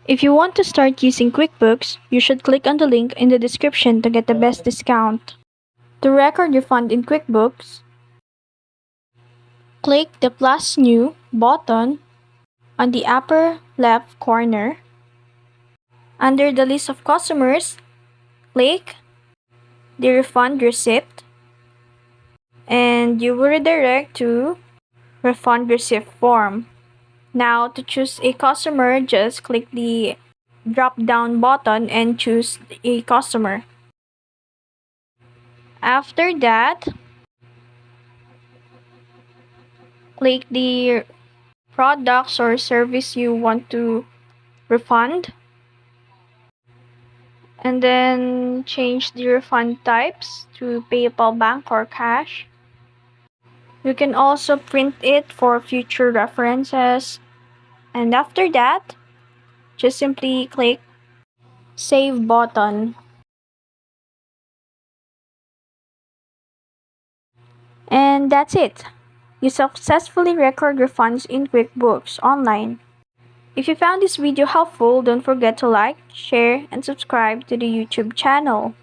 If you want to start using QuickBooks, you should click on the link in the description to get the best discount. To record your fund in QuickBooks, click the plus new button on the upper left corner. Under the list of customers, click the refund receipt and you will redirect to refund receipt form. Now to choose a customer, just click the drop down button and choose a customer. After that, click the products or service you want to refund and then change the refund types to PayPal, bank, or cash. You can also print it for future references. And after that, just simply click Save button. And that's it. You successfully record refunds in QuickBooks Online. If you found this video helpful, don't forget to like, share, and subscribe to the YouTube channel.